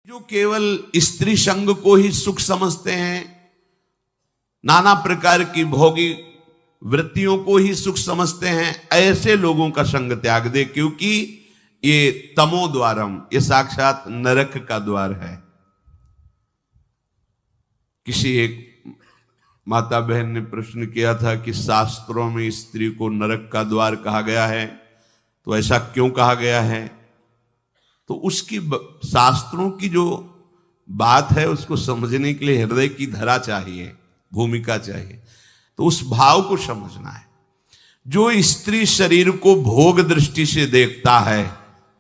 जो केवल स्त्री संग को ही सुख समझते हैं, नाना प्रकार की भोगी वृत्तियों को ही सुख समझते हैं, ऐसे लोगों का संग त्याग दे, क्योंकि ये तमो द्वारम, ये साक्षात नरक का द्वार है। किसी एक माता बहन ने प्रश्न किया था कि शास्त्रों में स्त्री को नरक का द्वार कहा गया है, तो ऐसा क्यों कहा गया है? तो उसकी शास्त्रों की जो बात है उसको समझने के लिए हृदय की धरा चाहिए, भूमिका चाहिए, तो उस भाव को समझना है। जो स्त्री शरीर को भोग दृष्टि से देखता है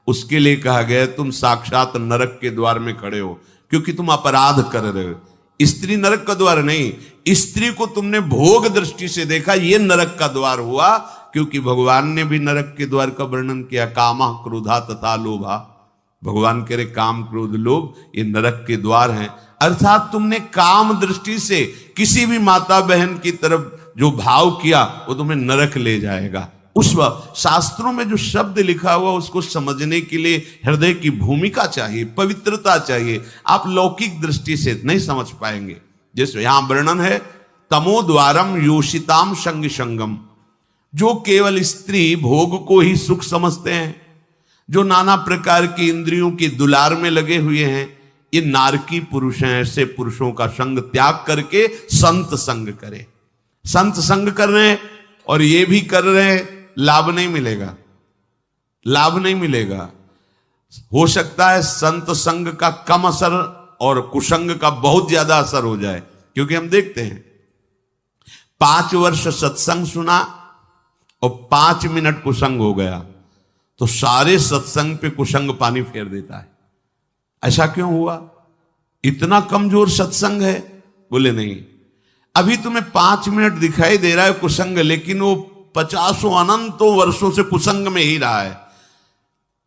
उसके लिए कहा गया तुम साक्षात नरक के द्वार में खड़े हो, क्योंकि तुम अपराध कर रहे हो। स्त्री नरक का द्वार नहीं, स्त्री को तुमने भोग दृष्टि से देखा, ये नरक का द्वार हुआ, क्योंकि भगवान ने भी नरक के द्वार का वर्णन किया, कामा क्रोधा तथा लोभा। भगवान कह रहे काम क्रोध लोभ ये नरक के द्वार हैं। अर्थात तुमने काम दृष्टि से किसी भी माता बहन की तरफ जो भाव किया वो तुम्हें नरक ले जाएगा। उस वक्त शास्त्रों में जो शब्द लिखा हुआ उसको समझने के लिए हृदय की भूमिका चाहिए, पवित्रता चाहिए। आप लौकिक दृष्टि से नहीं समझ पाएंगे। जैसे यहां वर्णन है तमो द्वारम योषिताम संग संगम, जो केवल स्त्री भोग को ही सुख समझते हैं, जो नाना प्रकार की इंद्रियों की दुलार में लगे हुए हैं, ये नारकी पुरुष हैं। ऐसे पुरुषों का संग त्याग करके संत संग करें। संत संग कर रहे हैं और ये भी कर रहे हैं, लाभ नहीं मिलेगा, लाभ नहीं मिलेगा। हो सकता है संत संग का कम असर और कुसंग का बहुत ज्यादा असर हो जाए, क्योंकि हम देखते हैं 5 वर्ष सत्संग सुना और 5 मिनट कुसंग हो गया तो सारे सत्संग पे कुसंग पानी फेर देता है। ऐसा क्यों हुआ? इतना कमजोर सत्संग है? बोले नहीं, अभी तुम्हें 5 मिनट दिखाई दे रहा है कुसंग, लेकिन वो 50 अनंतों वर्षों से कुसंग में ही रहा है।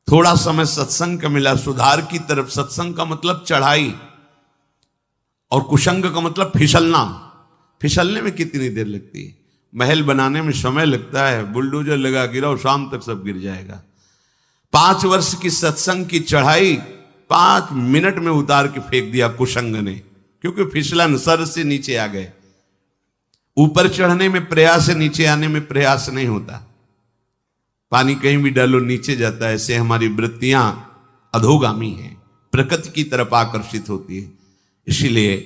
थोड़ा समय सत्संग का मिला, सुधार की तरफ। सत्संग का मतलब चढ़ाई और कुसंग का मतलब फिसलना। फिसलने में कितनी देर लगती है? महल बनाने में समय लगता है, बुलडोजर लगा गिराओ, शाम तक सब गिर जाएगा। 5 वर्ष की सत्संग की चढ़ाई 5 मिनट में उतार के फेंक दिया कुसंग ने, क्योंकि फिसलन, सर से नीचे आ गए। ऊपर चढ़ने में प्रयास है, नीचे आने में प्रयास नहीं होता। पानी कहीं भी डालो नीचे जाता है। ऐसे हमारी वृत्तियां अधोगामी हैं, प्रकृति की तरफ आकर्षित होती है। इसीलिए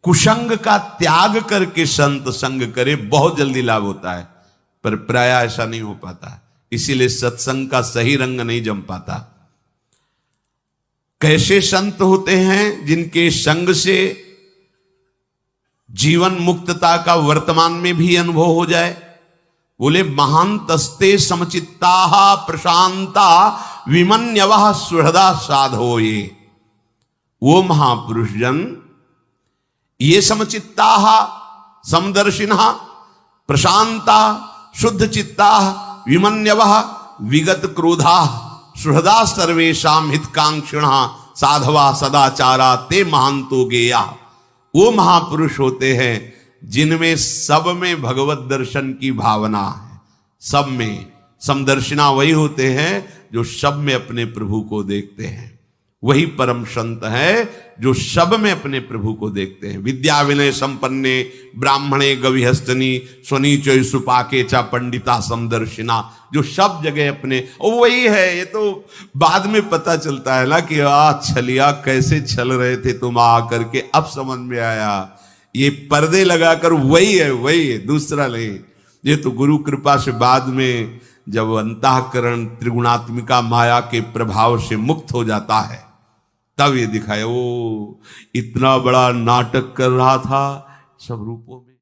कुसंग का त्याग करके संत संग करे, बहुत जल्दी लाभ होता है, पर प्राय ऐसा नहीं हो पाता। इसीलिए सत्संग का सही रंग नहीं जम पाता। कैसे संत होते हैं? जिनके संग से जीवन मुक्तता का वर्तमान में भी अनुभव हो जाए। बोले महांतस्ते समचित्ता प्रशांता विमन्यवः सुहृदा साधो। ये वो महापुरुष जन, ये समचित्ता समदर्शिनः प्रशांता शुद्ध चित्ता विमन्यवः विगत क्रोधा सुहृदा सर्वेषां हितकांक्षिणः साधवा सदाचारा ते महांतो गेया। वो महापुरुष होते हैं जिनमें सब में भगवत दर्शन की भावना है। सब में समदर्शिना वही होते हैं जो सब में अपने प्रभु को देखते हैं। वही परम संत है जो सब में अपने प्रभु को देखते हैं। विद्या विनय संपन्ने ब्राह्मणे गविहस्तनी स्वनीचो सुपाके चा पंडिता समदर्शिना, जो सब जगह अपने, और वही है। ये तो बाद में पता चलता है ना कि छलिया कैसे छल रहे थे तुम आ करके, अब समझ में आया। ये पर्दे लगाकर वही है, दूसरा नहीं। ये तो गुरु कृपा से बाद में जब अंतःकरण त्रिगुणात्मिका माया के प्रभाव से मुक्त हो जाता है, तब ये दिखाया वो इतना बड़ा नाटक कर रहा था सब रूपों में।